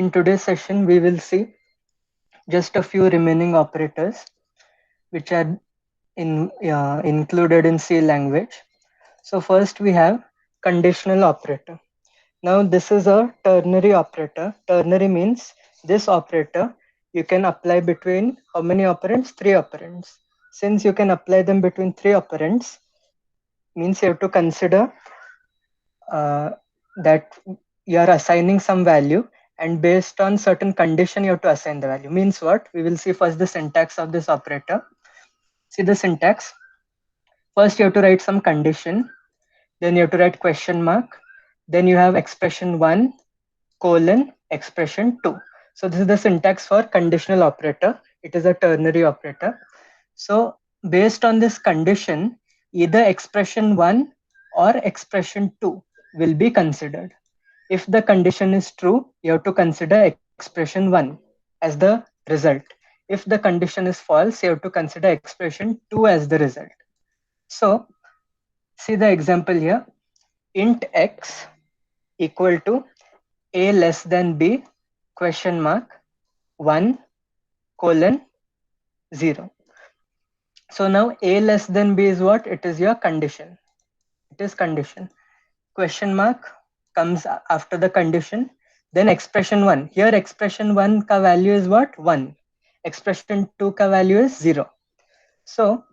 In today's session, we will see just a few remaining operators which are included in C language. So first we have conditional operator. Now this is a ternary operator. Ternary means this operator you can apply between how many operands? 3 operands. Since you can apply them between 3 operands, means you have to consider that you are assigning some value, and based on certain condition you have to assign the value. Means what? We will see first the syntax of this operator. See the syntax. First you have to write some condition, then you have to write question mark, then you have expression 1 colon expression 2. So this is the syntax for conditional operator. It is a ternary operator. So based on this condition, either expression 1 or expression 2 will be considered. If the condition is true, you have to consider expression 1 as the result. If the condition is false, you have to consider expression 2 as the result. So see the example here. Int x equal to a less than b question mark 1 colon 0. So now a less than b is what? It is your condition. It is condition. Question mark comes after the condition. Then expression 1. Here expression 1 ka value is what? 1. Expression 2 ka value is 0. So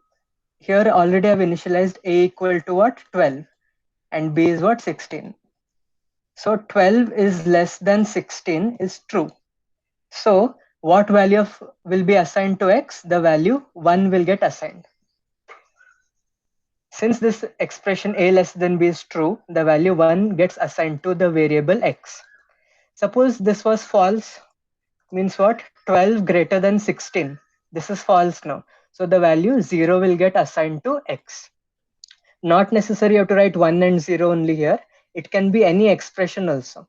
here already I've initialized a equal to what? 12. And b is what? 16. So 12 is less than 16 is true. So what value will be assigned to x? The value 1 will get assigned. Since this expression a less than b is true, the value 1 gets assigned to the variable x. Suppose this was false, means what? 12 greater than 16. This is false now. So the value 0 will get assigned to x. Not necessary you have to write 1 and 0 only here. It can be any expression also.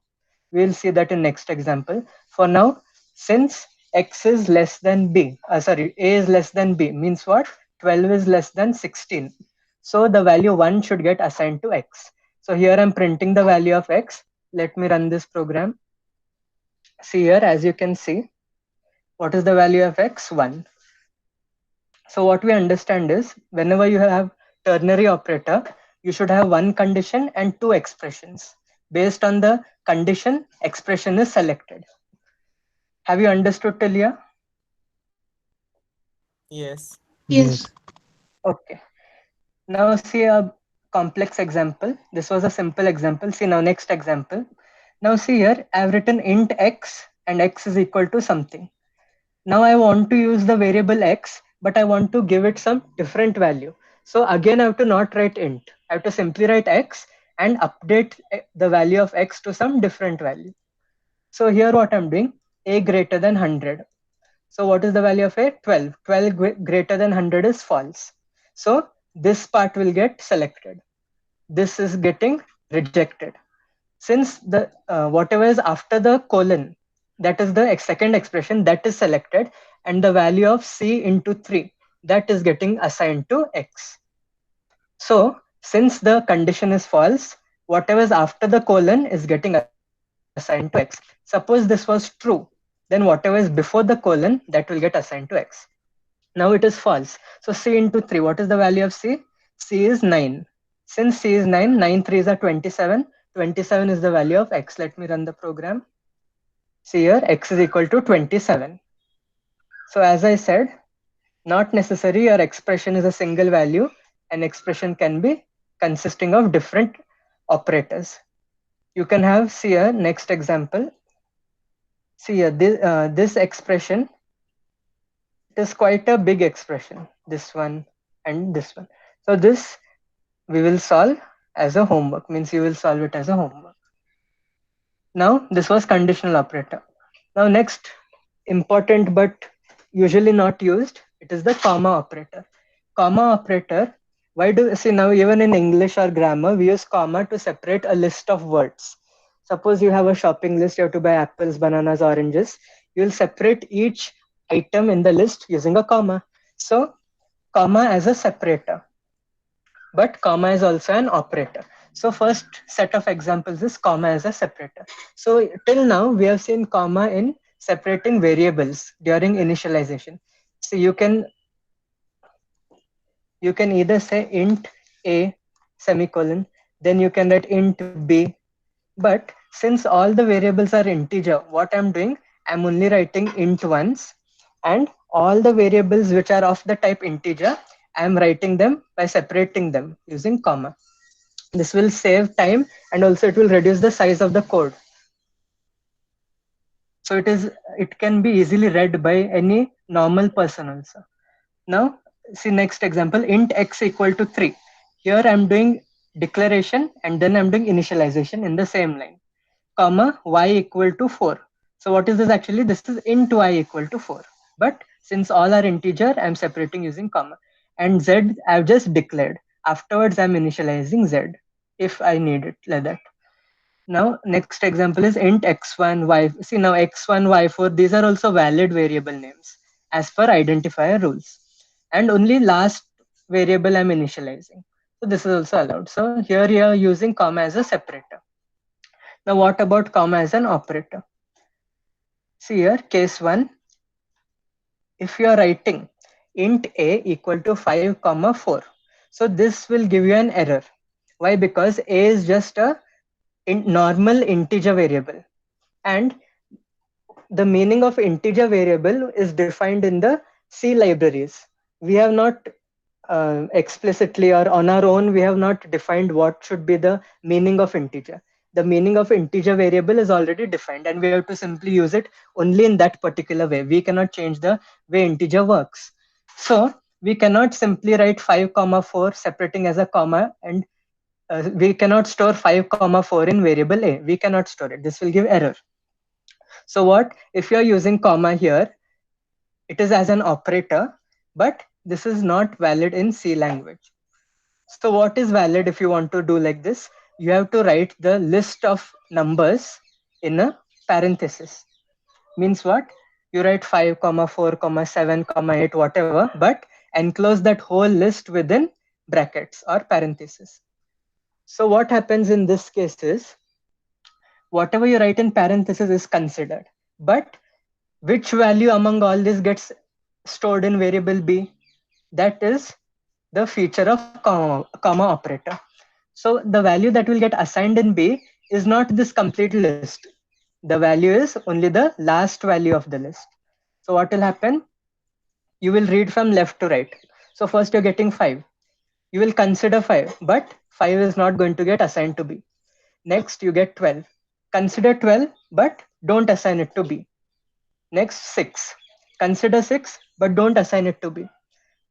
We'll see that in next example. For now, since x is less than b, a is less than b, means what? 12 is less than 16. So the value 1 should get assigned to x. So here I'm printing the value of x. Let me run this program. See here, as you can see, what is the value of x? 1. So what we understand is, whenever you have ternary operator, you should have one condition and two expressions. Based on the condition, expression is selected. Have you understood till here? Yes. Yes. Okay. Now see a complex example. This was a simple example. See now next example. Now see here, I have written int x and x is equal to something. Now I want to use the variable x, but I want to give it some different value. So again, I have to not write int. I have to simply write x and update the value of x to some different value. So here what I'm doing, a greater than 100. So what is the value of a? 12. 12 greater than 100 is false. So this part will get selected. This is getting rejected. Since the whatever is after the colon, that is the second expression, that is selected, and the value of c into 3, that is getting assigned to x. So since the condition is false, whatever is after the colon is getting assigned to x. Suppose this was true, then whatever is before the colon, that will get assigned to x. Now it is false. So c into 3, what is the value of c? C is 9. Since c is 9, 9 3s are 27. 27 is the value of x. Let me run the program. See here, x is equal to 27. So as I said, not necessary your expression is a single value. An expression can be consisting of different operators. You can have, see here, next example. See here, this expression, it is quite a big expression, this one and this one. So this we will solve as a homework, means you will solve it as a homework. Now this was conditional operator. Now next, important but usually not used, it is the comma operator. Comma operator, why do see now even in English or grammar we use comma to separate a list of words. Suppose you have a shopping list, you have to buy apples, bananas, oranges. You will separate each item in the list using a comma. So comma as a separator, but comma is also an operator. So first set of examples is comma as a separator. So till now we have seen comma in separating variables during initialization. So you can either say int a semicolon, then you can write int b. But since all the variables are integer, what I'm doing, I'm only writing int once, and all the variables which are of the type integer, I'm writing them by separating them using comma. This will save time, and also it will reduce the size of the code. So it can be easily read by any normal person also. Now, see next example, int x equal to 3. Here I'm doing declaration and then I'm doing initialization in the same line, comma y equal to 4. So what is this actually? This is int y equal to 4. But since all are integer, I'm separating using comma. And z I've just declared. Afterwards, I'm initializing z if I need it like that. Now, next example is int x1, y. See now x1, y4, these are also valid variable names as per identifier rules. And only last variable I'm initializing. So this is also allowed. So here you are using comma as a separator. Now what about comma as an operator? See here, case 1, if you are writing int a equal to 5 comma 4. So this will give you an error. Why? Because a is just a normal integer variable, and the meaning of integer variable is defined in the C libraries. We have not explicitly or on our own, we have not defined what should be the meaning of integer. The meaning of integer variable is already defined, and we have to simply use it only in that particular way. We cannot change the way integer works. So we cannot simply write 5 comma 4 separating as a comma, and we cannot store 5 comma 4 in variable a. We cannot store it. This will give error. So what if you're using comma here, it is as an operator, but this is not valid in C language. So what is valid if you want to do like this? You have to write the list of numbers in a parenthesis. Means what? You write 5 comma 4 comma 7 comma 8 whatever, but enclose that whole list within brackets or parenthesis. So what happens in this case is, whatever you write in parenthesis is considered, but which value among all this gets stored in variable b? That is the feature of comma operator. So the value that will get assigned in b is not this complete list. The value is only the last value of the list. So what will happen? You will read from left to right. So first you're getting 5. You will consider 5, but 5 is not going to get assigned to b. Next you get 12. Consider 12, but don't assign it to b. Next 6. Consider 6, but don't assign it to b.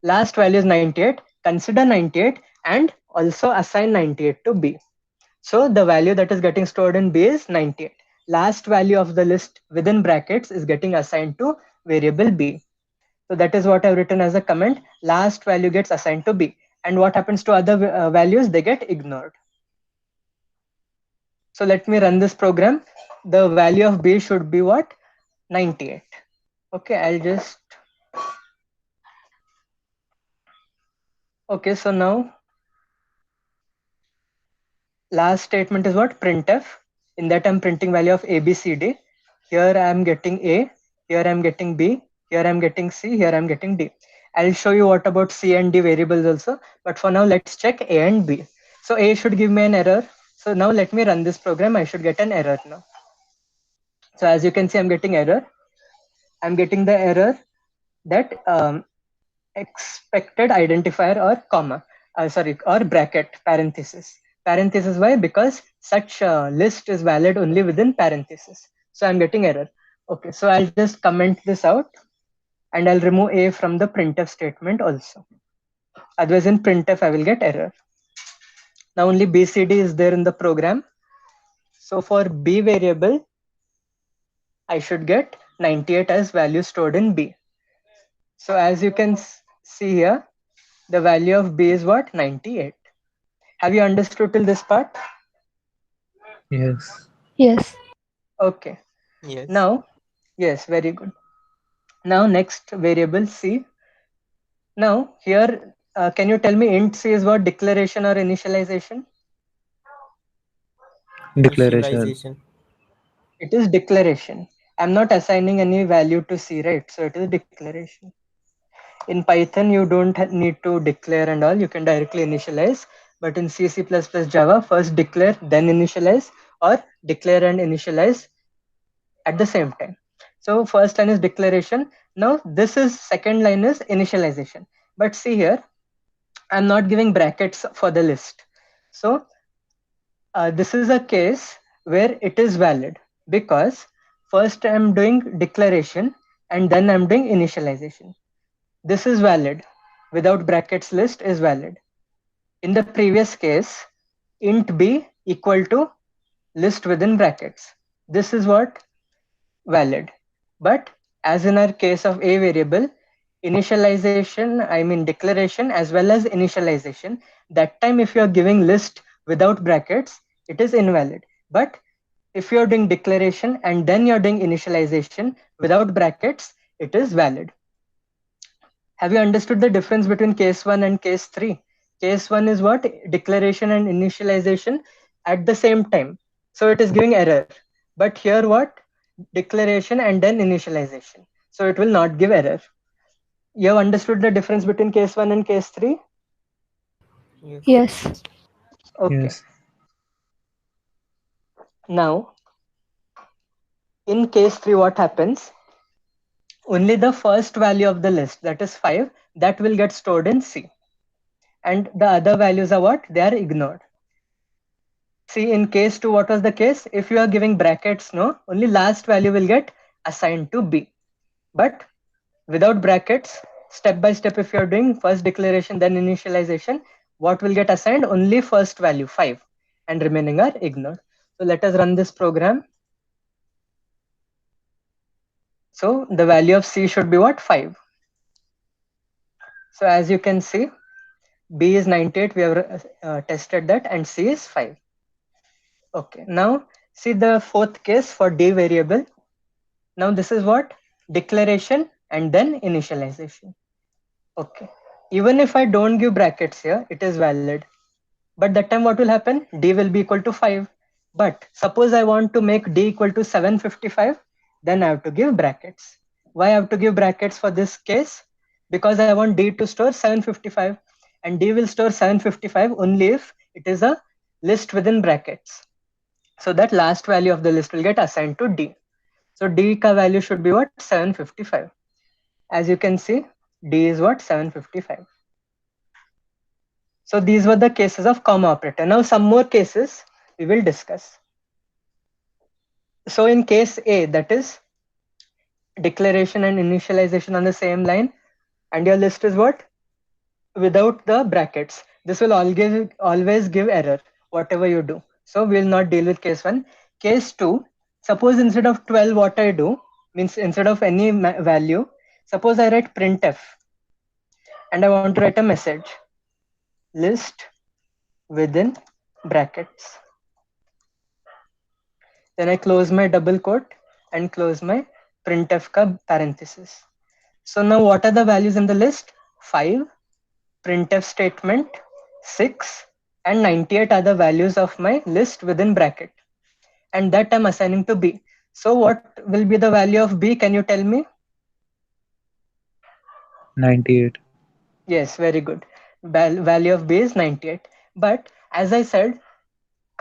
Last value is 98. Consider 98 and also assign 98 to b. So the value that is getting stored in b is 98. Last value of the list within brackets is getting assigned to variable b. So that is what I've written as a comment. Last value gets assigned to b. And what happens to other values? They get ignored. So let me run this program. The value of b should be what? 98. Okay, I'll just. Okay, so now last statement is what? Printf. In that I'm printing value of a, b, c, d. Here I'm getting a, here I'm getting b, here I'm getting c, here I'm getting d. I'll show you what about c and d variables also. But for now, let's check a and b. So a should give me an error. So now let me run this program. I should get an error now. So as you can see, I'm getting error. I'm getting the error that expected identifier or comma, or bracket parenthesis. Parenthesis, why? Because such list is valid only within parenthesis. So I'm getting error. Okay, so I'll just comment this out and I'll remove a from the printf statement also. Otherwise in printf I will get error. Now only bcd is there in the program. So for b variable, I should get 98 as value stored in b. So as you can see here, the value of b is what? 98. Have you understood till this part? Yes. Yes. Okay. Yes. Now, yes, very good. Now next variable c. Now here, can you tell me int c is what? Declaration or initialization? Declaration. It is declaration. I'm not assigning any value to C, right? So it is declaration. In Python, you don't need to declare and all. You can directly initialize. But in C, C++, Java, first declare, then initialize, or declare and initialize at the same time. So first line is declaration. Now this is second line is initialization. But see here, I'm not giving brackets for the list. So this is a case where it is valid because first I'm doing declaration and then I'm doing initialization. This is valid. Without brackets list is valid. In the previous case, int b equal to list within brackets. This is what valid. But as in our case of a variable, initialization, I mean declaration as well as initialization, that time if you are giving list without brackets, it is invalid. But if you're doing declaration and then you're doing initialization without brackets, it is valid. Have you understood the difference between case 1 and case 3? Case 1 is what? Declaration and initialization at the same time. So it is giving error. But here what? Declaration and then initialization. So it will not give error. You have understood the difference between case 1 and case 3? Yes. Okay. Yes. Now, in case 3, what happens? Only the first value of the list, that is 5, that will get stored in C. And the other values are what? They are ignored. See, in case 2, what was the case? If you are giving brackets, no, only last value will get assigned to B. But without brackets, step by step, if you are doing first declaration, then initialization, what will get assigned? Only first value, 5, and remaining are ignored. So let us run this program. So the value of C should be what? 5. So as you can see, B is 98, we have tested that, and C is 5. Okay, now see the fourth case for D variable. Now this is what? Declaration and then initialization. Okay. Even if I don't give brackets here, it is valid. But that time what will happen? D will be equal to 5. But suppose I want to make D equal to 755, then I have to give brackets. Why I have to give brackets for this case? Because I want D to store 755 and D will store 755 only if it is a list within brackets. So that last value of the list will get assigned to D. So D ka value should be what? 755. As you can see, D is what? 755. So these were the cases of comma operator. Now some more cases we will discuss. So in case A, that is declaration and initialization on the same line, and your list is what? Without the brackets. This will always give error, whatever you do. So we will not deal with case 1. Case 2, suppose instead of 12 what I do, means instead of any value, suppose I write printf and I want to write a message. List within brackets. Then I close my double quote and close my printf ka parenthesis. So now what are the values in the list? 5, printf statement, 6, and 98 are the values of my list within bracket. And that I'm assigning to B. So what will be the value of B? Can you tell me? 98. Yes, very good. Value of B is 98. But as I said,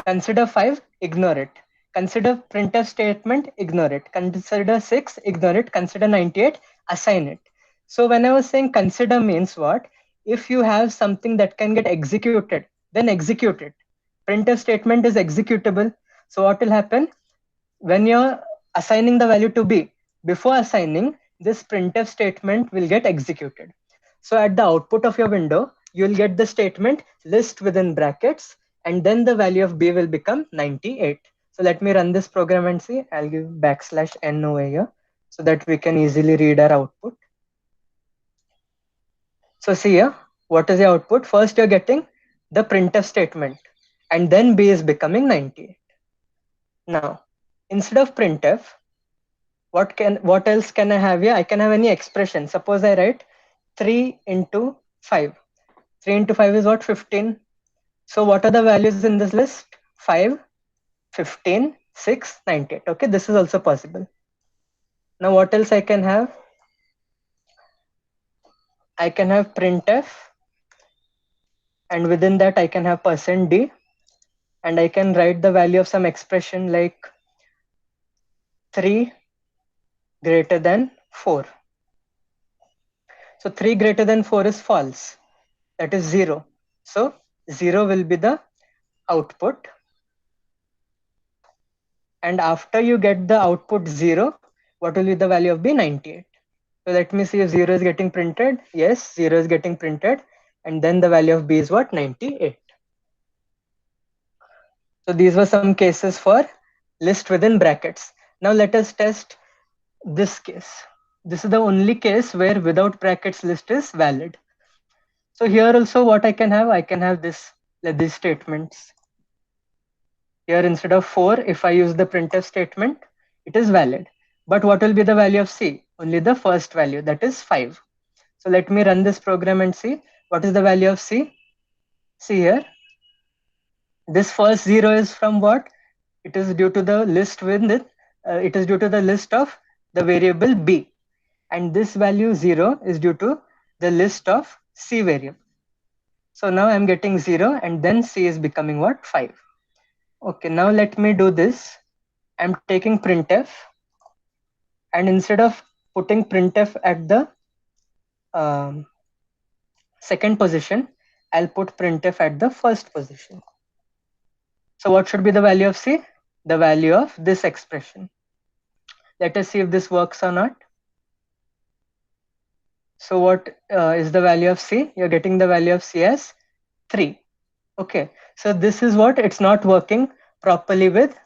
consider 5, ignore it. Consider printf statement, ignore it. Consider 6, ignore it. Consider 98, assign it. So when I was saying consider means what? If you have something that can get executed, then execute it. Printf statement is executable. So what will happen? When you're assigning the value to B, before assigning, this printf statement will get executed. So at the output of your window, you'll get the statement list within brackets, and then the value of B will become 98. So let me run this program and see. I'll give \n over here so that we can easily read our output. So see here, what is the output? First you're getting the printf statement, and then B is becoming 98. Now, instead of printf, what else can I have here? I can have any expression. Suppose I write 3 into 5. 3 into 5 is what? 15. So what are the values in this list? 5, 15, 6, 98. Okay, this is also possible. Now what else I can have? I can have printf, and within that I can have %d, and I can write the value of some expression like 3 greater than 4. So 3 greater than 4 is false, that is 0. So 0 will be the output, and after you get the output 0, what will be the value of b? 98. So let me see if 0 is getting printed. Yes, 0 is getting printed, and then the value of b is what? 98. So these were some cases for list within brackets. Now let us test this case. This is the only case where without brackets list is valid. So here also what I can have? I can have this, like these statements. Here instead of 4, if I use the printf statement, it is valid. But what will be the value of c? Only the first value, that is 5. So let me run this program and see what is the value of c. See here, this first 0 is from what? It is due to the list with it. It is due to the list of the variable b, and this value 0 is due to the list of c variable. So now I'm getting 0, and then c is becoming what? 5. Okay, now let me do this. I'm taking printf, and instead of putting printf at the um, second position, I'll put printf at the first position. So what should be the value of c? The value of this expression. Let us see if this works or not. So what is the value of c? You're getting the value of c as 3. Okay, so this is what it's not working properly with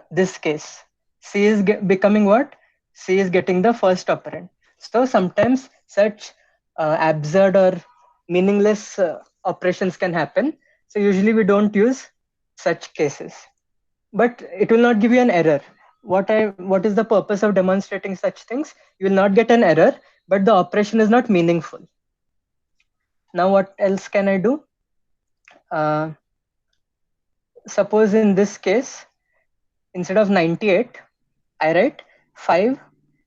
this case. C is becoming what? C is getting the first operand. So sometimes such absurd or meaningless operations can happen. So usually we don't use such cases. But it will not give you an error. What is the purpose of demonstrating such things? You will not get an error, but the operation is not meaningful. Now what else can I do? Uh, Suppose in this case, instead of 98, I write 5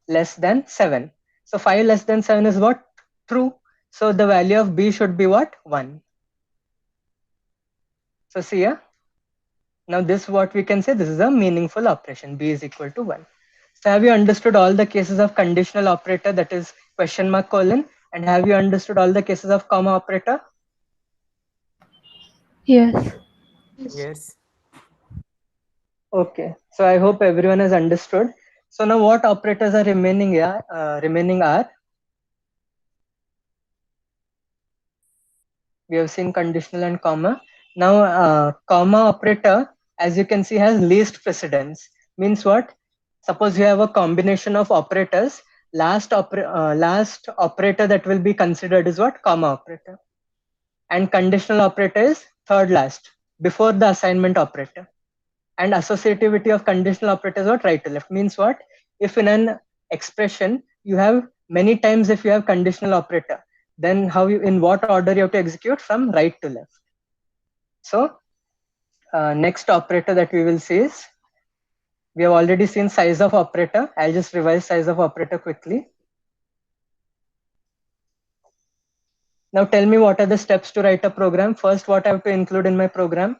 less than 7. So 5 less than 7 is what? True. So the value of b should be what? 1. So see here. Now this what we can say, this is a meaningful operation. B is equal to 1. So have you understood all the cases of conditional operator, that is question mark colon, and have you understood all the cases of comma operator? Yes. Yes. Okay. So I hope everyone has understood. So now what operators are remaining here? Remaining are, we have seen conditional and comma. Now comma operator, as you can see, has least precedence. Means what? Suppose you have a combination of operators, last operator that will be considered is what? Comma operator. And conditional operator is third last, before the assignment operator. And associativity of conditional operator is what? Right to left. Means what? If in an expression you have many times, if you have conditional operator, then how you, in what order you have to execute? From right to left. So next operator that we will see is, we have already seen size of operator. I'll just revise size of operator quickly. Now tell me, what are the steps to write a program? First, what I have to include in my program?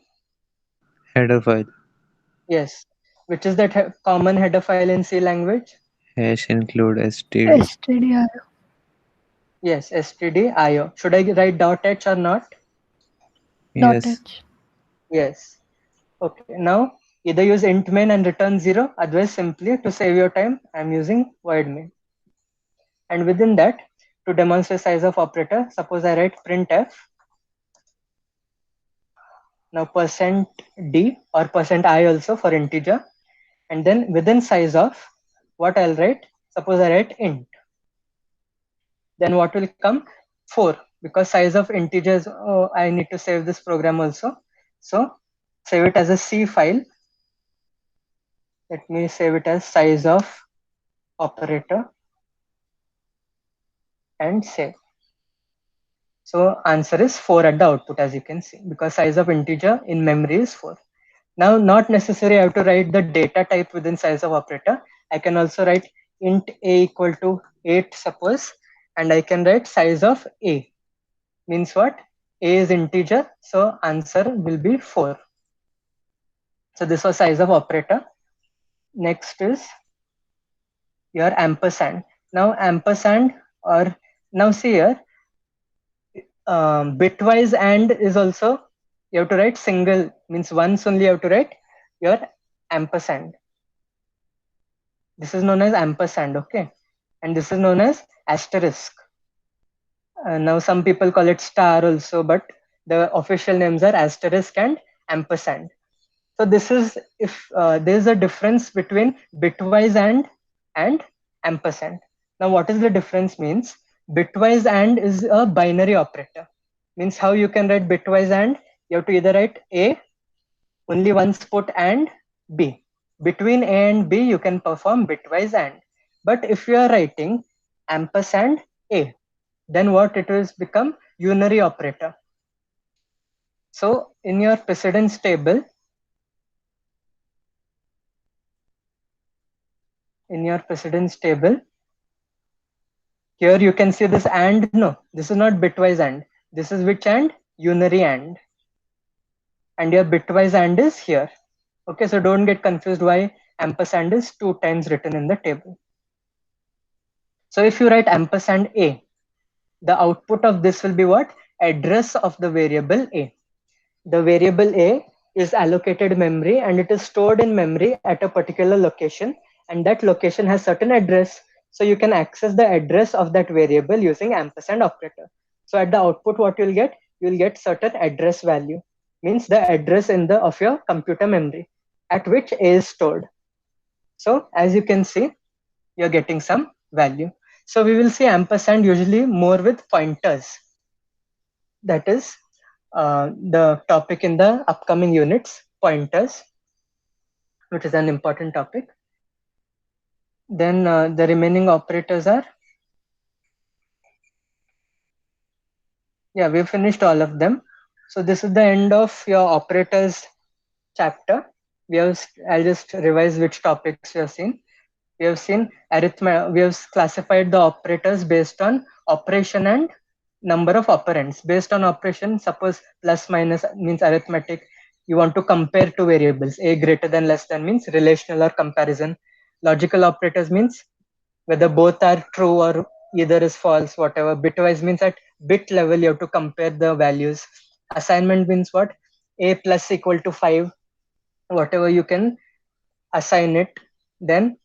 Header file. Yes. Which is that common header file in C language? Hash include std. STDIO. Yes, stdio. Should I write .h or not? Dot Yes. H. Yes. Okay. Now either use int main and return 0. Otherwise, simply to save your time, I'm using void main. And within that, to demonstrate size of operator, suppose I write printf. Now %d or %I also for integer. And then within size of, what I'll write? Suppose I write int. Then what will come? 4, because size of integers, oh, I need to save this program also. So save it as a C file. Let me save it as size of operator and save. So answer is 4 at the output, as you can see, because size of integer in memory is 4. Now, not necessary I have to write the data type within size of operator. I can also write int a equal to 8, suppose, and I can write size of a. Means what? A is integer, so answer will be 4. So this was size of operator. Next is your ampersand. Now ampersand, or now see here, bitwise and is also, you have to write single, means once only you have to write your ampersand. This is known as ampersand, okay? And this is known as asterisk. Now some people call it star also, but the official names are asterisk and ampersand. So this is if there is a difference between bitwise and ampersand. Now what is the difference means? Bitwise and is a binary operator. Means how you can write bitwise and, you have to either write A, only once put, and B. Between A and B you can perform bitwise and. But if you are writing ampersand A, then what it will become? Unary operator. So in your precedence table, here you can see this and. No, this is not bitwise and. This is which and? Unary and your bitwise and is here. Okay, so don't get confused why ampersand is 2 times written in the table. So if you write ampersand A, the output of this will be what? Address of the variable A. The variable A is allocated memory and it is stored in memory at a particular location, and that location has certain address. So you can access the address of that variable using ampersand operator. So at the output, what you'll get certain address value, means the address in the of your computer memory at which A is stored. So as you can see, you're getting some value. So we will see ampersand usually more with pointers. That is the topic in the upcoming units, pointers, which is an important topic. Then the remaining operators are, yeah, we've finished all of them. So this is the end of your operators chapter. I'll just revise which topics we have seen. We have seen arithmetic. We have classified the operators based on operation and number of operands. Based on operation, suppose plus minus means arithmetic. You want to compare two variables. A greater than less than means relational or comparison. Logical operators means whether both are true or either is false, whatever. Bitwise means at bit level you have to compare the values. Assignment means what? A plus equal to 5, whatever you can assign it. Then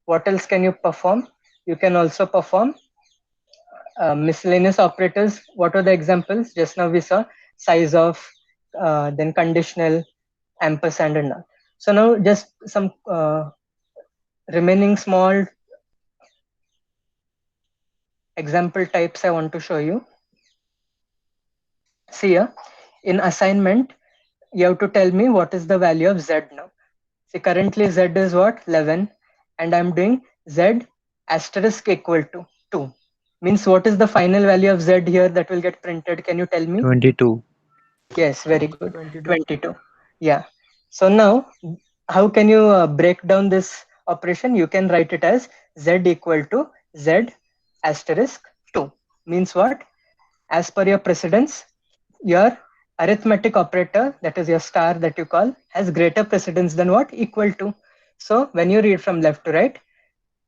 what else can you perform? You can also perform miscellaneous operators. What are the examples? Just now we saw size of, then conditional, ampersand, and all. So now just some remaining small example types I want to show you. See here, in assignment, you have to tell me what is the value of z now. See, currently z is what? 11, and I'm doing z asterisk equal to 2. Means what is the final value of z here that will get printed? Can you tell me? 22. Yes, very good. 22. Yeah. So now, how can you break down this operation? You can write it as z equal to z asterisk 2. Means what? As per your precedence, your arithmetic operator, that is your star that you call, has greater precedence than what? Equal to. So when you read from left to right,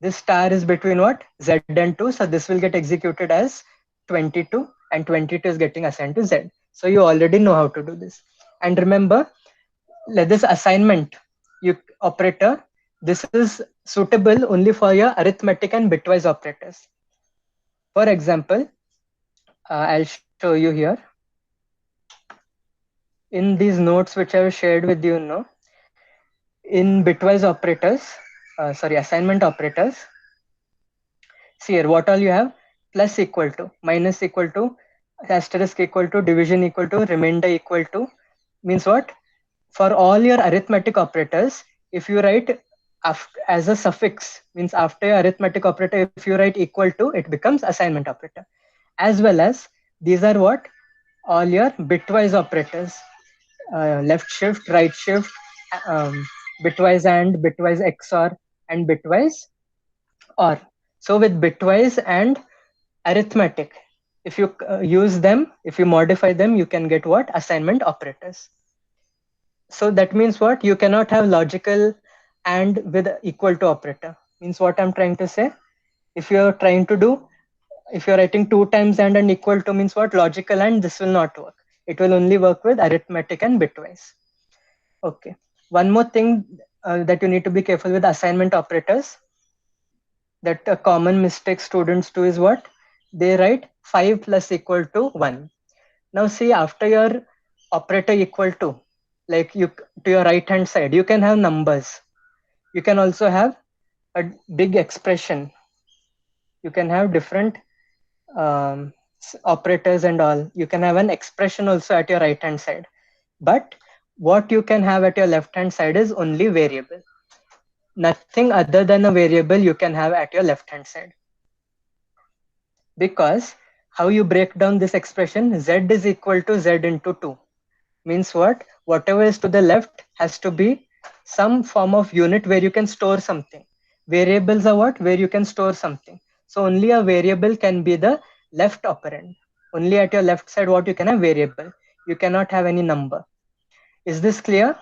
this star is between what? Z and 2. So this will get executed as 22, and 22 is getting assigned to Z. So you already know how to do this. And remember, let this assignment operator, this is suitable only for your arithmetic and bitwise operators. For example, I'll show you here. In these notes which I have shared with you now, in bitwise operators, assignment operators, see here what all you have: plus equal to, minus equal to, asterisk equal to, division equal to, remainder equal to. Means what? For all your arithmetic operators, if you write as a suffix, means after your arithmetic operator, if you write equal to, it becomes assignment operator. As well as these are what? All your bitwise operators. left shift, right shift, um, bitwise and bitwise XOR, and bitwise OR. So with bitwise and arithmetic, if you use them, if you modify them, you can get what? Assignment operators. So that means what? You cannot have logical and with equal to operator. Means what I'm trying to say? If you're trying to do, if you're writing 2 times and equal to, means what? Logical and, this will not work. It will only work with arithmetic and bitwise. Okay. One more thing that you need to be careful with assignment operators, that a common mistake students do is what? They write 5 plus equal to 1. Now see, after your operator equal to, like you to your right hand side, you can have numbers. You can also have a big expression. You can have different operators and all. You can have an expression also at your right hand side. But what you can have at your left hand side is only variable. Nothing other than a variable you can have at your left hand side. Because how you break down this expression, z is equal to z into 2. Means what? Whatever is to the left has to be some form of unit where you can store something. Variables are what? Where you can store something. So only a variable can be the left operand. Only at your left side what you can have? Variable. You cannot have any number. Is this clear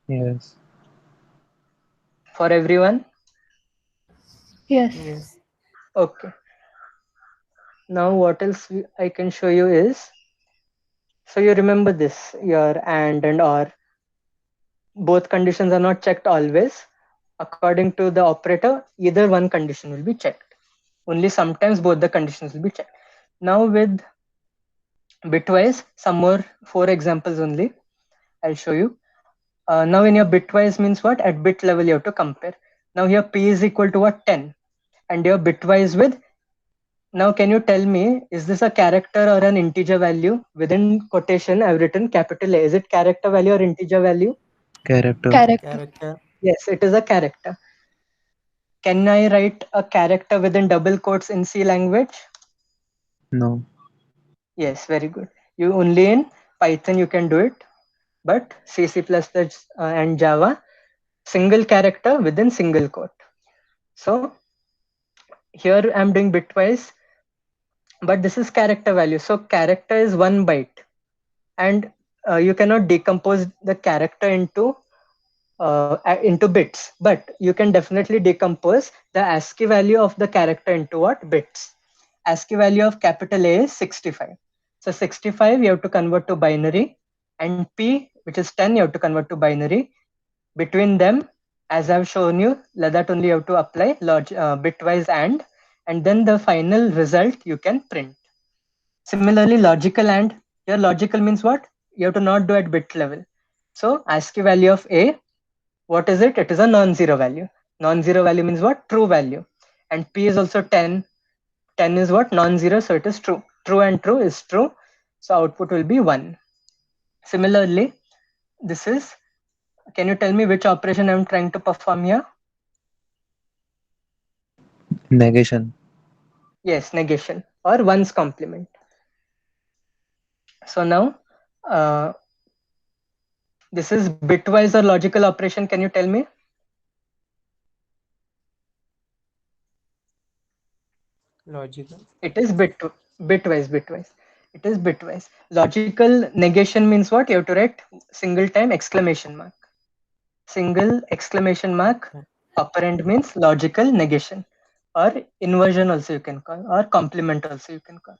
Yes. for everyone? Yes. Yes. Okay. Now what else I can show you is, so you remember this, your and or. Both conditions are not checked always. According to the operator, either one condition will be checked. Only sometimes both the conditions will be checked. Now with bitwise, some more 4 examples only. I'll show you. Now in your bitwise means what? At bit level you have to compare. Now here p is equal to what? 10. And your bitwise with, now can you tell me, is this a character or an integer value? Within quotation I've written capital A. Is it character value or integer value? Character. Character. Character. Yes, it is a character. Can I write a character within double quotes in C language? No. Yes, very good. You only in Python you can do it, but C, C++ and Java, single character within single quote. So here I'm doing bitwise, but this is character value. So character is 1 byte, and you cannot decompose the character into bits, but you can definitely decompose the ASCII value of the character into what? Bits. ASCII value of capital A is 65. So 65 you have to convert to binary, and P, which is 10, you have to convert to binary. Between them, as I've shown you, that only you have to apply bitwise and then the final result you can print. Similarly, logical and, here logical means what? You have to not do at bit level. So ASCII value of A, what is it? It is a non-zero value. Non-zero value means what? True value. And P is also 10. 10 is what? Non-zero, so it is true. True and true is true. So output will be 1. Similarly, this is, can you tell me which operation I'm trying to perform here? Negation. Yes, negation or one's complement. So now, uh, this is bitwise or logical operation. Can you tell me? Logical. It is bitwise. It is bitwise. Logical negation means what? You have to write single time exclamation mark. Single exclamation mark operand means logical negation, or inversion also you can call, or complement also you can call.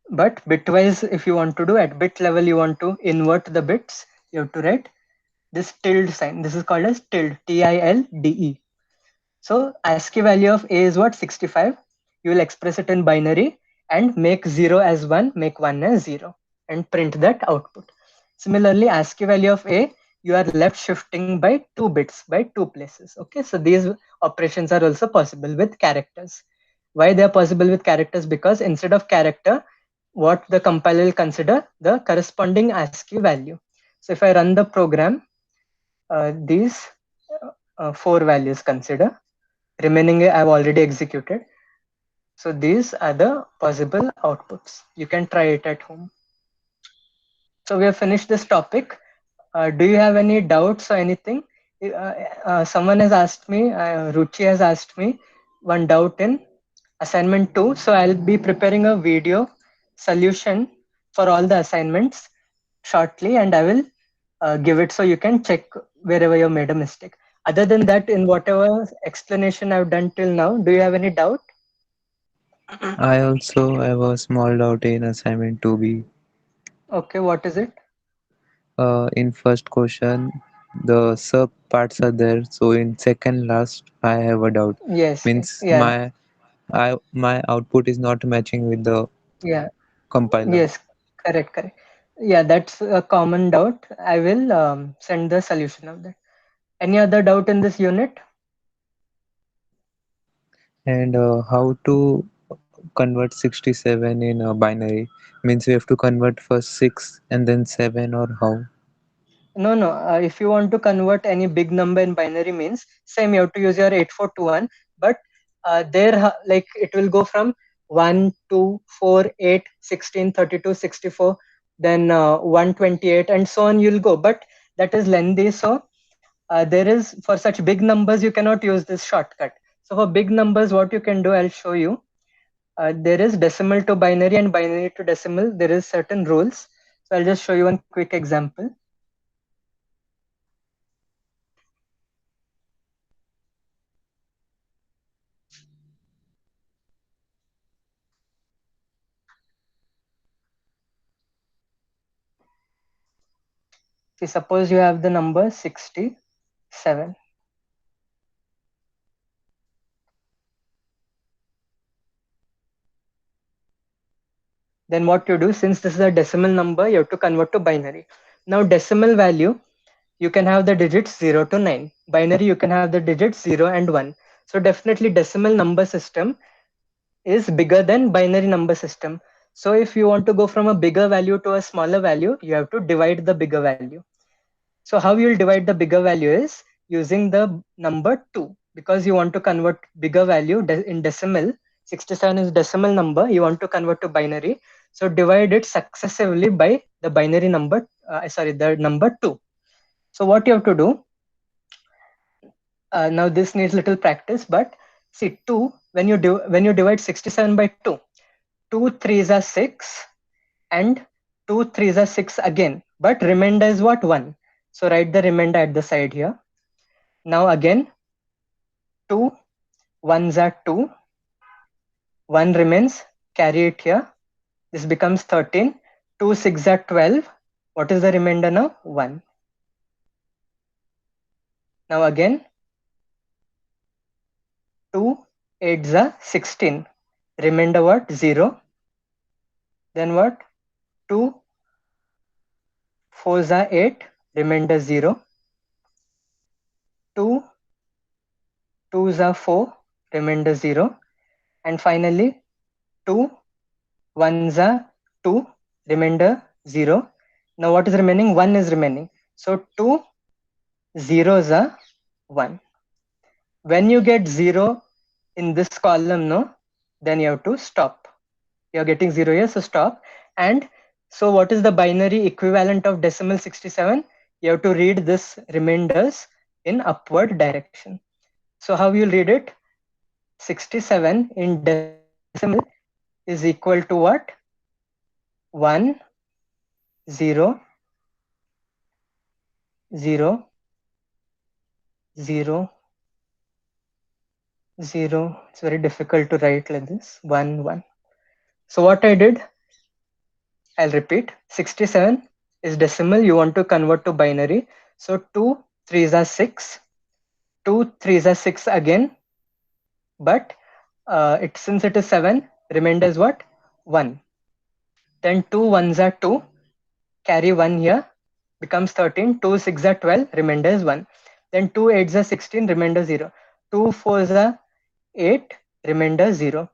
But bitwise, if you want to do at bit level, you want to invert the bits, you have to write this tilde sign. This is called as tilde, tilde. So ASCII value of A is what? 65. You will express it in binary and make 0 as 1, make 1 as 0, and print that output. Similarly, ASCII value of A, you are left shifting by 2 bits, by 2 places. Okay, so these operations are also possible with characters. Why they are possible with characters? Because instead of character, what the compiler will consider the corresponding ASCII value. So if I run the program, these 4 values consider. Remaining I've already executed. So these are the possible outputs. You can try it at home. So we have finished this topic. Do you have any doubts or anything? Someone has asked me, Ruchi has asked me one doubt in assignment 2. So I'll be preparing a video solution for all the assignments shortly, and I will give it so you can check wherever you made a mistake. Other than that, in whatever explanation I've done till now, do you have any doubt? I also have a small doubt in assignment 2B. Okay, what is it? In first question, the sub parts are there. So in second last, I have a doubt. Yes, Means yeah, my output is not matching with the yeah, compiler. yes, correct, correct. Yeah, that's a common doubt. I will send the solution of that. Any other doubt in this unit? And how to convert 67 in a binary? Means we have to convert first 6 and then 7, or how? No, no. If you want to convert any big number in binary means, same, you have to use your 8421, but like it will go from 1, 2, 4, 8, 16, 32, 64, then 128, and so on you'll go. But that is lengthy. So there is, for such big numbers, you cannot use this shortcut. So for big numbers, what you can do, I'll show you. There is decimal to binary and binary to decimal. There is certain rules. So I'll just show you one quick example. See, suppose you have the number 67. Then what you do, since this is a decimal number, you have to convert to binary. Now decimal value, you can have the digits 0 to 9. Binary, you can have the digits 0 and 1. So definitely decimal number system is bigger than binary number system. So if you want to go from a bigger value to a smaller value, you have to divide the bigger value. So how you'll divide the bigger value is using the number 2, because you want to convert bigger value in decimal. 67 is decimal number, you want to convert to binary. So divide it successively by the binary number, the number 2. So what you have to do, now this needs little practice, but see 2, when you divide 67 by 2, 2 3s are 6 and 2 3s are 6 again, but remainder is what? 1. So write the remainder at the side here. Now again, 2 1s are 2, 1 remains, carry it here. This becomes 13, 2 6 are 12. What is the remainder now? 1. Now again, 2 8s are 16. Remainder what? 0. Then what? 2 4s are 8. Remainder 0. 2 2s are 4. Remainder 0. And finally, 2 1s are 2. Remainder 0. Now what is remaining? 1 is remaining. So 2 zeros are 1. When you get 0 in this column, no, then you have to stop. You're getting 0 here, so stop. And so what is the binary equivalent of decimal 67? You have to read this remainders in upward direction. So how you'll read it? 67 in decimal is equal to what? 1 0 0 0 0. It's very difficult to write like this. 1 1. So what I did, I'll repeat. 67 is decimal. You want to convert to binary. So 2 3s are 6. 2 3s are 6 again. But since it is 7, remainder is what? 1. Then 2 1s are 2. Carry 1 here. Becomes 13. 2 6 are 12. Remainder is 1. Then 2 8s are 16. Remainder 0. 2 4s are 8. Remainder 0.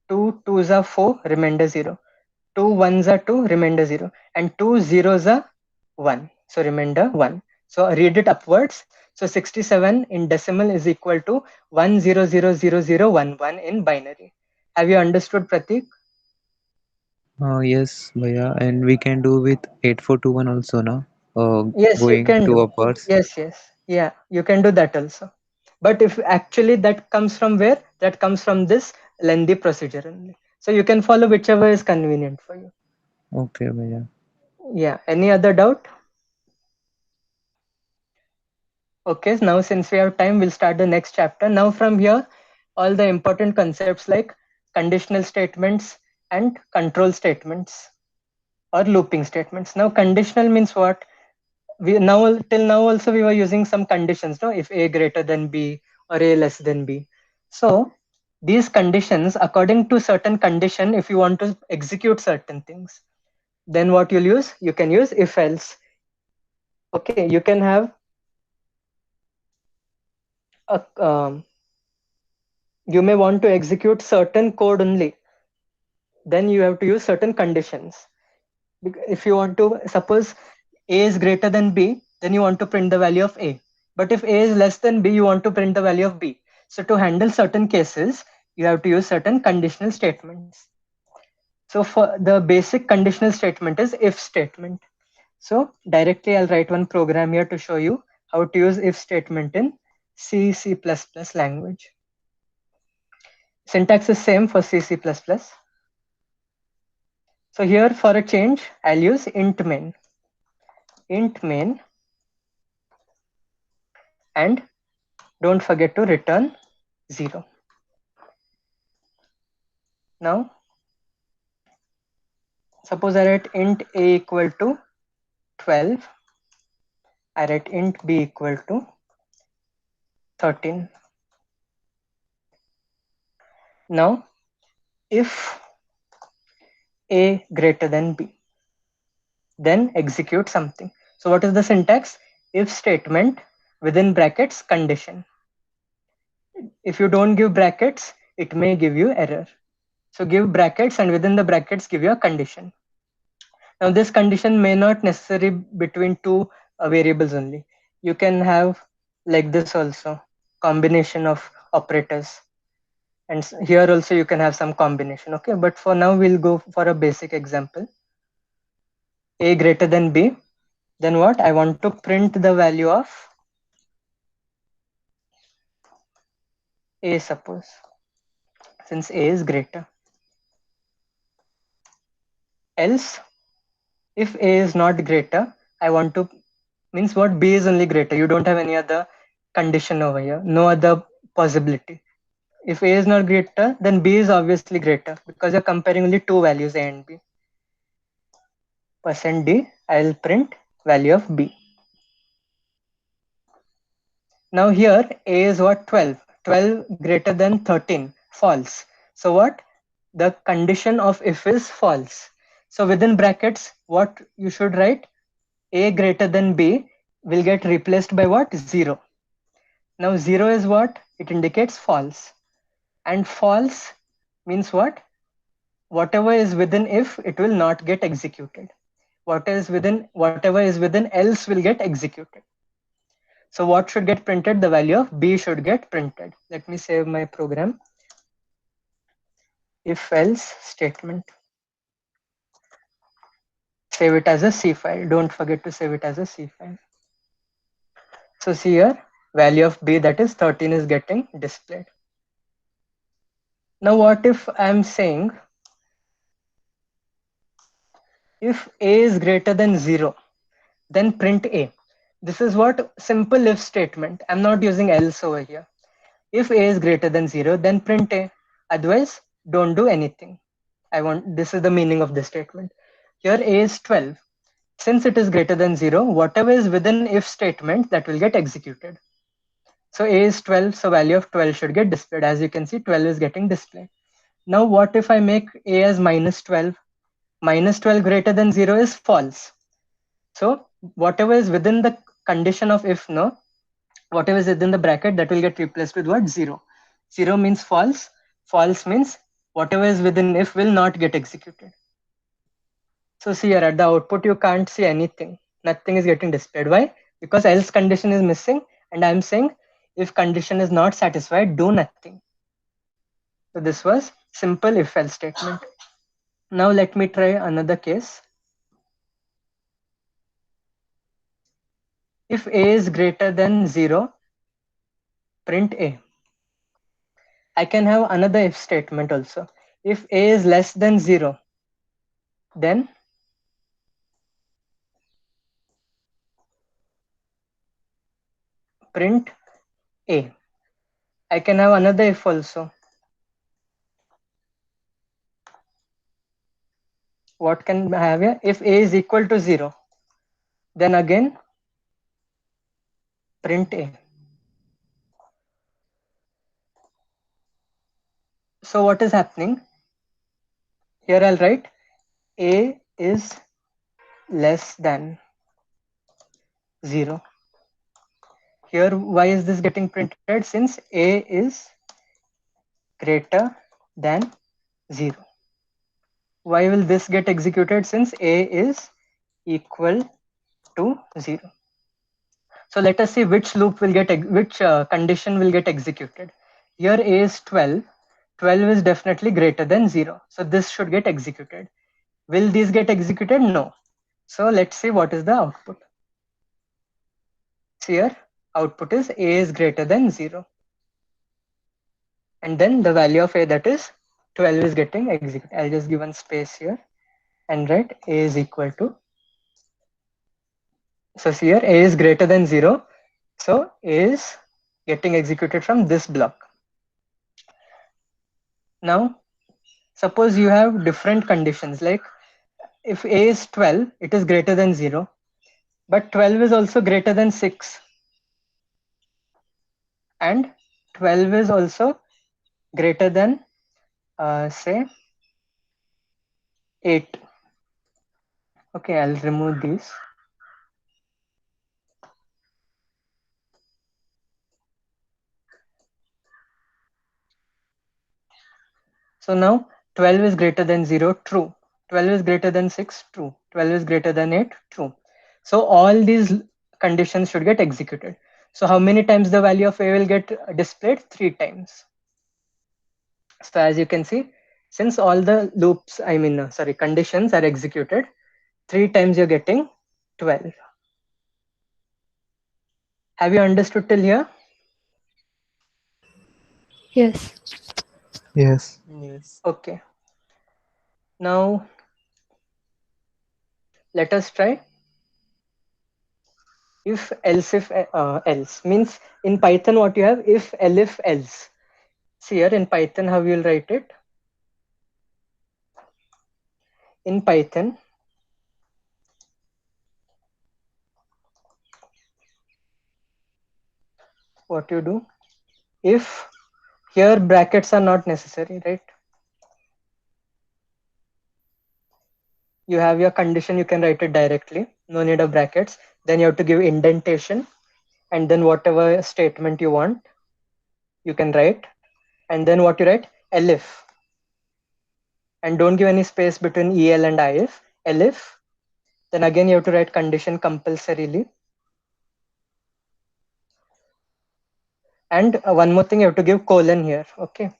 2 2s are 4. Remainder 0. 2 1s are 2. Remainder 0. And 2 zeros are 1. So remainder 1. So read it upwards. So 67 in decimal is equal to 1000011 in binary. Have you understood, Pratik? Yes, Bhaiya, and we can do with 8421 also, na? Yes, you Going can to do. upwards. Yes, yes. Yeah, you can do that also. But if actually that comes from where? That comes from this lengthy procedure only. So you can follow whichever is convenient for you. Okay, Bhaiya. Yeah. Any other doubt? Okay, now since we have time, we'll start the next chapter. Now from here, all the important concepts like conditional statements and control statements or looping statements. Now conditional means what? We now till now also we were using some conditions, no? If A greater than B or A less than B. So these conditions, according to certain condition, if you want to execute certain things, then what you'll use? You can use if else. Okay, you can have a you may want to execute certain code only, then you have to use certain conditions. If you want to suppose A is greater than B, then you want to print the value of A. But if A is less than B, you want to print the value of B. So to handle certain cases, you have to use certain conditional statements. So for the basic conditional statement is if statement. So directly I'll write one program here to show you how to use if statement in C++ language. Syntax is same for C++. So here for a change, I'll use int main. Int main, and don't forget to return 0. Now, suppose I write int a equal to 12. I write int b equal to 13. Now, if a greater than b, then execute something. So what is the syntax? If statement within brackets condition. If you don't give brackets, it may give you error. So give brackets, and within the brackets give you a condition. Now this condition may not necessarily between two variables only. You can have like this also, combination of operators. And here also you can have some combination. Okay, but for now we'll go for a basic example. A greater than B. Then what? I want to print the value of A, suppose, since A is greater. Else, if A is not greater, I want to, means what? B is only greater. You don't have any other condition over here, no other possibility. If A is not greater, then B is obviously greater because you're comparing only two values, A and B. %d, I'll print value of B. Now here A is what? 12. 12 greater than 13, false. So what? The condition of if is false. So within brackets, what you should write? A greater than B will get replaced by what? 0. Now 0 is what? It indicates false. And false means what? Whatever is within if, it will not get executed. Whatever is within else will get executed. So what should get printed? The value of B should get printed. Let me save my program. If else statement. Save it as a C file. Don't forget to save it as a C file. So see here, value of B, that is 13, is getting displayed. Now what if I'm saying if A is greater than 0, then print A. This is what? Simple if statement. I'm not using else over here. If A is greater than 0, then print A. Otherwise, don't do anything. This is the meaning of this statement. Here A is 12. Since it is greater than 0, whatever is within if statement, that will get executed. So A is 12, so value of 12 should get displayed. As you can see, 12 is getting displayed. Now what if I make A as minus 12? Minus 12 greater than 0 is false. So whatever is within the condition of if, no, whatever is within the bracket, that will get replaced with what? 0. 0 means false. False means whatever is within if will not get executed. So see here at the output, you can't see anything. Nothing is getting displayed. Why? Because else condition is missing, and I'm saying if condition is not satisfied, do nothing. So this was simple if else statement. Now let me try another case. If a is greater than 0, print a. I can have another if statement also. If a is less than 0, then print a. I can have another if also. What can I have here? If a is equal to 0, then again print a. So what is happening? Here I'll write a is less than 0. Here, why is this getting printed? Since a is greater than 0. Why will this get executed? Since a is equal to 0. So let us see which loop will get, which condition will get executed. Here a is 12. 12 is definitely greater than 0. So this should get executed. Will these get executed? No. So let's see what is the output. So here output is a is greater than 0. And then the value of a, that is 12, is getting executed. I'll just give one space here and write a is equal to. So here a is greater than 0. So a is getting executed from this block. Now, suppose you have different conditions, like if a is 12, it is greater than 0, but 12 is also greater than 6, and 12 is also greater than say 8. Okay, I'll remove these. So now 12 is greater than 0, true. 12 is greater than 6, true. 12 is greater than 8, true. So all these conditions should get executed. So how many times the value of a will get displayed? 3 times. So as you can see, since all the loops, conditions are executed, 3 times you're getting 12. Have you understood till here? Yes. Yes. Yes. Okay. Now let us try if else. Means in Python what you have, if else. See here in Python how you'll write it. In Python, what you do, if here brackets are not necessary, right? You have your condition, you can write it directly, no need of brackets. Then you have to give indentation, and then whatever statement you want, you can write. And then what you write, elif, and don't give any space between el and if, elif. Then again you have to write condition compulsorily. And one more thing, you have to give colon here. Okay,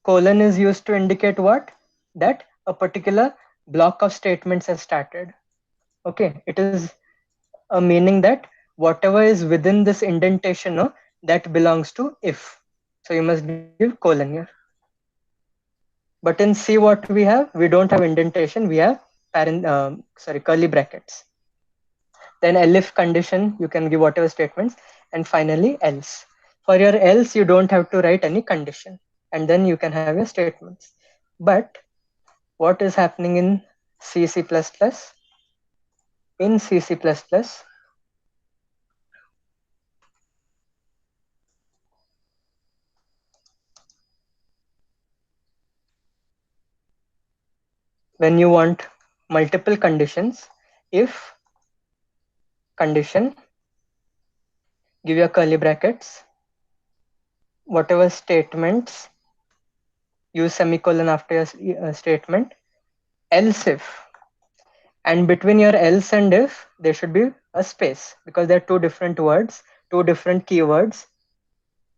colon is used to indicate what? That a particular block of statements has started. Okay, it is a meaning that whatever is within this indentation, no, that belongs to if. So you must give colon here. But in C what we have? We don't have indentation, we have curly brackets. Then elif condition, you can give whatever statements, and finally else. For your else, you don't have to write any condition, and then you can have your statements. But what is happening in C, C++? In C, C++, when you want multiple conditions, if condition, give your curly brackets, whatever statements, use semicolon after your statement, else if, and between your else and if, there should be a space, because they're two different words, two different keywords,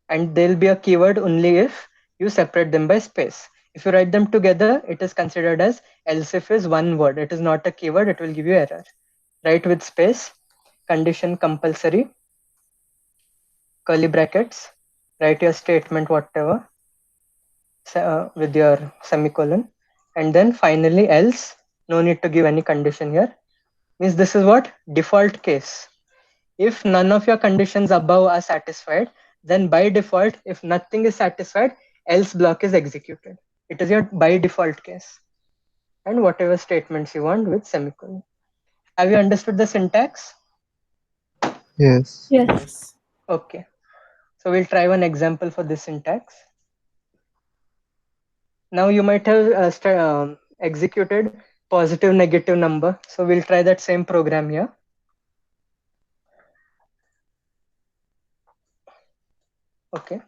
and there'll be a keyword only if you separate them by space. If you write them together, it is considered as else if is one word. It is not a keyword, it will give you error. Write with space, condition compulsory, curly brackets, write your statement whatever with your semicolon, and then finally else. No need to give any condition here. Means this is what default case. If none of your conditions above are satisfied, then by default, if nothing is satisfied, else block is executed. It is your by default case. And whatever statements you want with semicolon. Have you understood the syntax? Yes. Yes. Yes. Okay. So we'll try one example for this syntax. Now you might have executed positive negative number. So we'll try that same program here. Okay.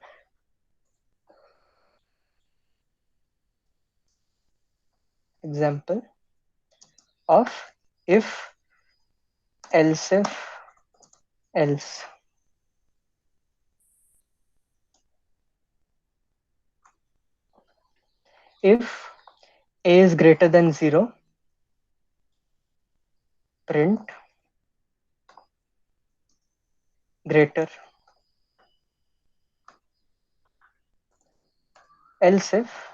Example of if else if else. If a is greater than 0, print greater. Else if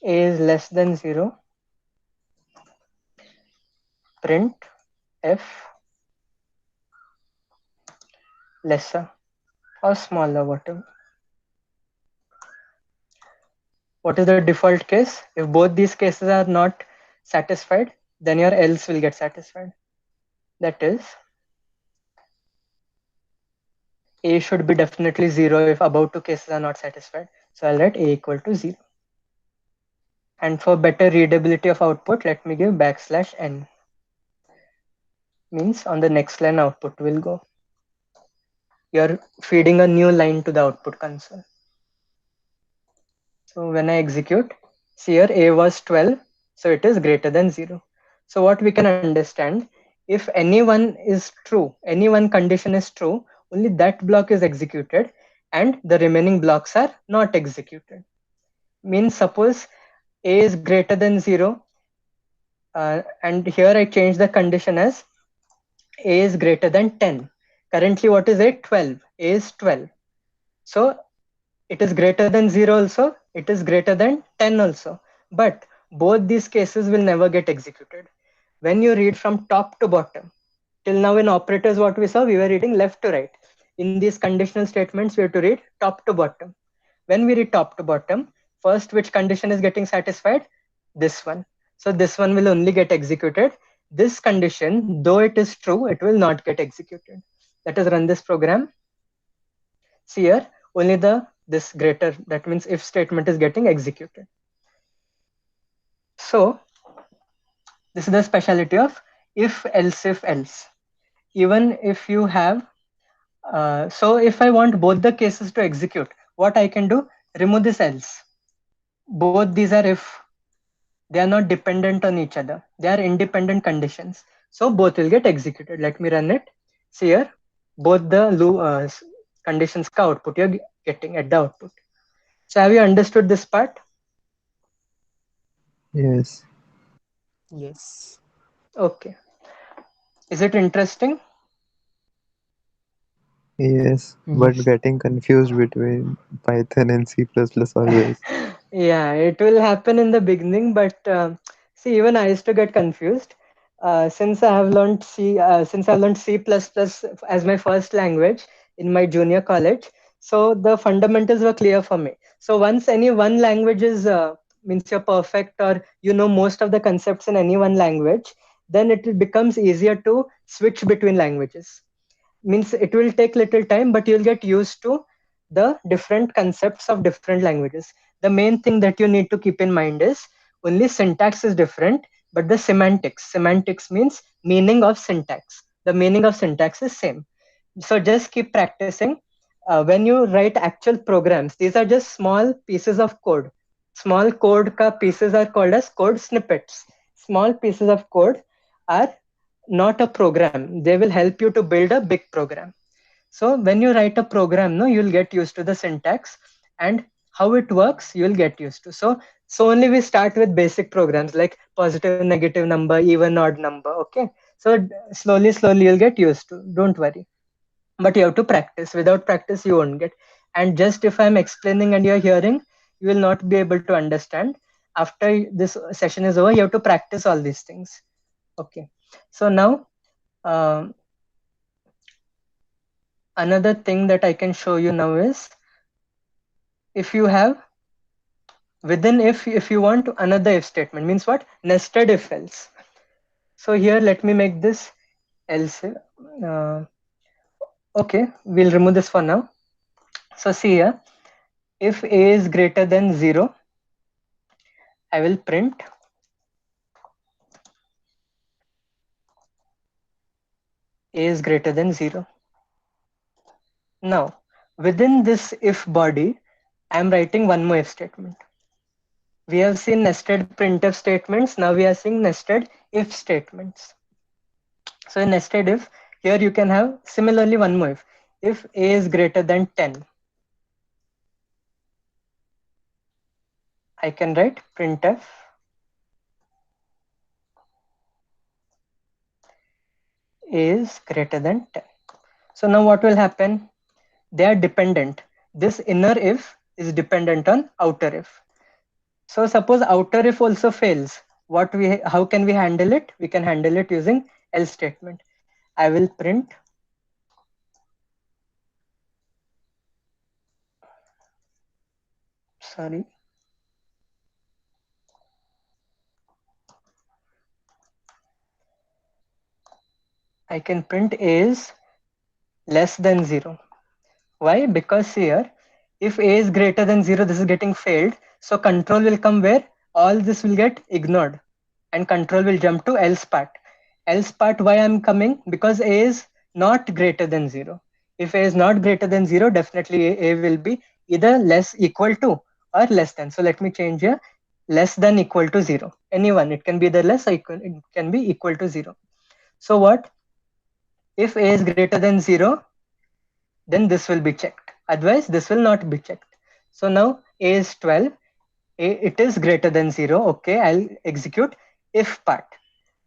a is less than 0, print f lesser or smaller, whatever. What is the default case? If both these cases are not satisfied, then your else will get satisfied. That is, a should be definitely 0 if above two cases are not satisfied. So I'll write a equal to 0. And for better readability of output, let me give \n. Means on the next line output will go. You're feeding a new line to the output console. So when I execute, see here a was 12, so it is greater than 0. So what we can understand, if any one is true, any one condition is true, only that block is executed and the remaining blocks are not executed. Means suppose a is greater than 0, and here I change the condition as a is greater than 10. Currently what is a? 12. A is 12. So it is greater than 0 also, it is greater than 10 also. But both these cases will never get executed. When you read from top to bottom, till now in operators what we saw, we were reading left to right. In these conditional statements, we have to read top to bottom. When we read top to bottom, first which condition is getting satisfied? This one. So this one will only get executed. This condition, though it is true, it will not get executed. Let us run this program. See here, only this greater, that means if statement is getting executed. So this is the speciality of if else. Even if you have, so if I want both the cases to execute, what I can do? Remove this else. Both these are if. They are not dependent on each other. They are independent conditions. So both will get executed. Let me run it. See here, both the conditions ka output you're getting at the output. So have you understood this part? Yes. Yes. Okay. Is it interesting? Yes. But Yes. getting confused between Python and C++ always. Yeah, it will happen in the beginning, but see, even I used to get confused since I have learned C plus plus as my first language in my junior college. So the fundamentals were clear for me. So once any one language is means you're perfect or you know most of the concepts in any one language, then it becomes easier to switch between languages. Means it will take little time, but you'll get used to the different concepts of different languages. The main thing that you need to keep in mind is only syntax is different, but the semantics means meaning of syntax. The meaning of syntax is same. So just keep practicing. When you write actual programs, these are just small pieces of code. Small code ka pieces are called as code snippets. Small pieces of code are not a program. They will help you to build a big program. So when you write a program, no, you'll get used to the syntax, and how it works, you'll get used to. So only we start with basic programs like positive, negative number, even, odd number. Okay. So slowly you'll get used to. Don't worry. But you have to practice. Without practice, you won't get. And just if I'm explaining and you're hearing, you will not be able to understand. After this session is over, you have to practice all these things. Okay. So now, um, another thing that I can show you now is, if you have within if you want another if statement, means what? Nested if else. So here, let me make this else. Okay, we'll remove this for now. So see here, if a is greater than 0, I will print a is greater than 0. Now, within this if body, I am writing one more if statement. We have seen nested printf statements. Now we are seeing nested if statements. So in nested if, here you can have similarly one more if. If a is greater than 10, I can write printf is greater than 10. So now what will happen? They are dependent. This inner if is dependent on outer if. So suppose outer if also fails. How can we handle it? We can handle it using else statement. I will print sorry. I can print a is less than 0. Why? Because here, if a is greater than 0, this is getting failed. So control will come where all this will get ignored and control will jump to else part. Else part, why I'm coming? Because a is not greater than 0. If a is not greater than 0, definitely a will be either less equal to or less than. So let me change here, less than equal to 0. Anyone, it can be either less or equal, it can be equal to 0. So what? If a is greater than 0, then this will be checked. Otherwise, this will not be checked. So now a is 12. It is greater than 0. Okay, I'll execute if part.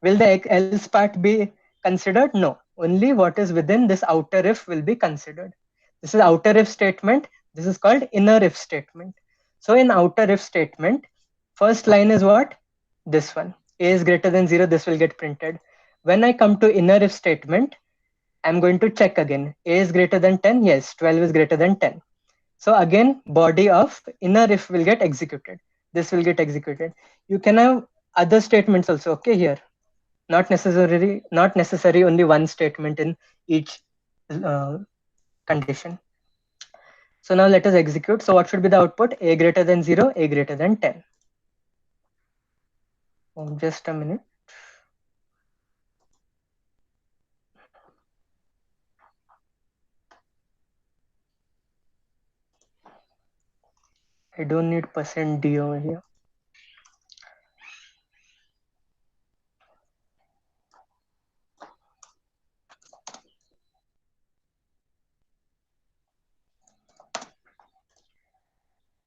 Will the else part be considered? No. Only what is within this outer if will be considered. This is outer if statement. This is called inner if statement. So in outer if statement, first line is what? This one. A is greater than 0. This will get printed. When I come to inner if statement, I'm going to check again. A is greater than 10. Yes, 12 is greater than 10. So again, body of inner if will get executed. This will get executed. You can have other statements also. Okay, here. Not necessary only one statement in each uh, condition. So now let us execute. So what should be the output? A greater than 0, a greater than 10. Oh, just a minute. I don't need %d over here.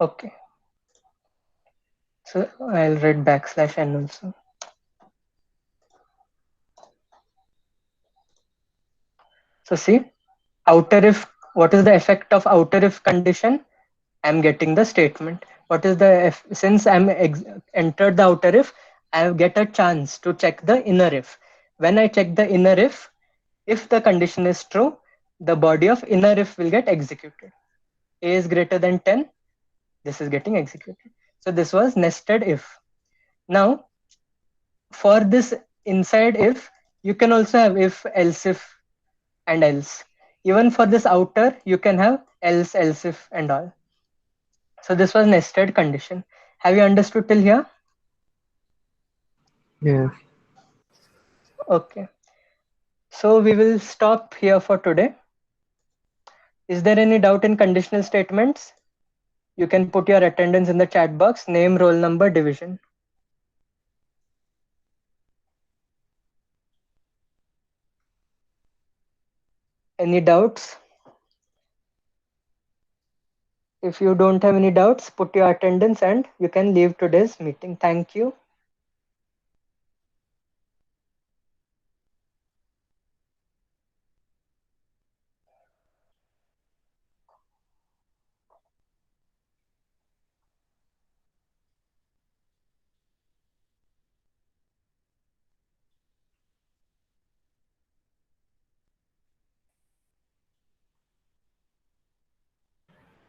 Okay. So I'll write \n also. So see, outer if, what is the effect of outer if condition? I'm getting the statement. What is the since I'm entered the outer if, I get a chance to check the inner if. When I check the inner if the condition is true, the body of inner if will get executed. A is greater than 10. This is getting executed. So this was nested if. Now, for this inside if, you can also have if, if, and else. Even for this outer, you can have else, if, and all. So this was nested condition. Have you understood till here? Yes. Okay. So we will stop here for today. Is there any doubt in conditional statements? You can put your attendance in the chat box, name, roll number, division. Any doubts? If you don't have any doubts, put your attendance and you can leave today's meeting. Thank you.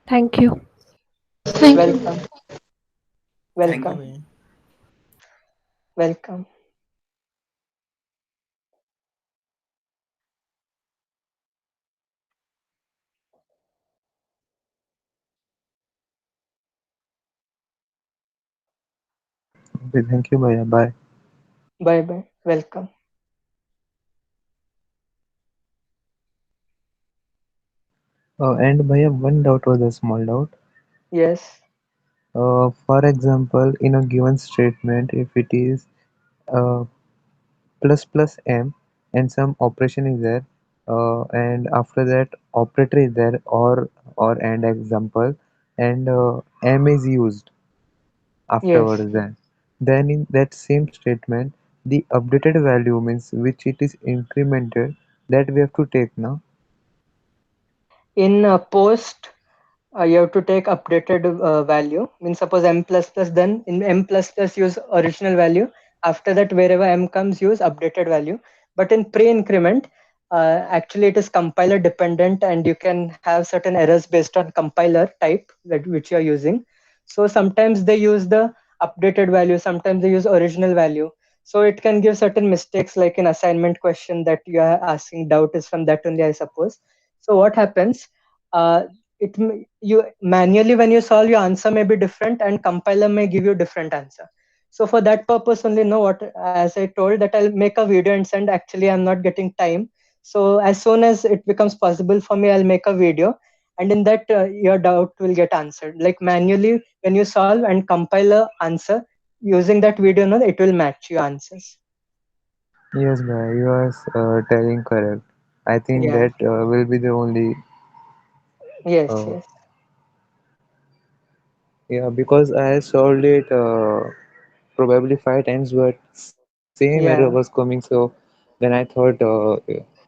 Thank you. Thank you. Welcome. Thank you, Welcome. Bhaiya. Welcome. Okay, thank you, Bhaiya. Bye. Bye bye. Welcome. And Bhaiya, one doubt was a small doubt. Yes. For example, in a given statement, if it is uh, plus plus m and some operation is there, and after that operator is there, or and example, and m is used Yes. afterwards, then in that same statement the updated value means which it is incremented, that we have to take now. In post, you have to take updated value. Means suppose m plus plus, then in m plus plus use original value. After that, wherever m comes, use updated value. But in pre-increment, actually it is compiler dependent, and you can have certain errors based on compiler type that which you are using. So sometimes they use the updated value, sometimes they use original value. So it can give certain mistakes, like an assignment question that you are asking doubt is from that only, I suppose. So what happens? Uh, you manually, when you solve, your answer may be different and compiler may give you different answer. So for that purpose only, know what, as I told, that I'll make a video and send. Actually, I'm not getting time, so as soon as it becomes possible for me, I'll make a video, and in that your doubt will get answered. Like manually, when you solve and compiler answer using that video, no, it will match your answers. Yes, bhai, you are telling correct. I think Yeah. that will be the only Yes. uh, Yes. yeah, because I solved it probably 5 times, but same error was coming. Yeah. So then I thought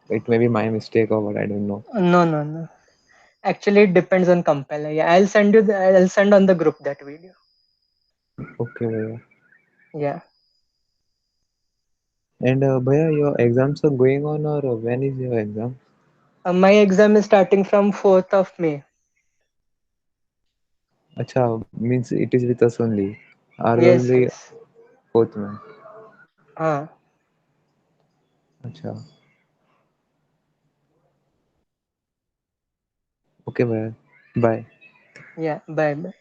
it may be my mistake or what, I don't know. No. No. No. Actually, it depends on compiler. Yeah, I'll send you. I'll send on the group that video. Okay, bhaiya. Yeah. And bhaiya, your exams are going on, or when is your exam? My exam is starting from 4th of May. Acha, means it is with us only. Are Yes. only Yes. fourth man. Ah. Acha. Okay, bhaiya. Bye. Yeah. Bye. Bye.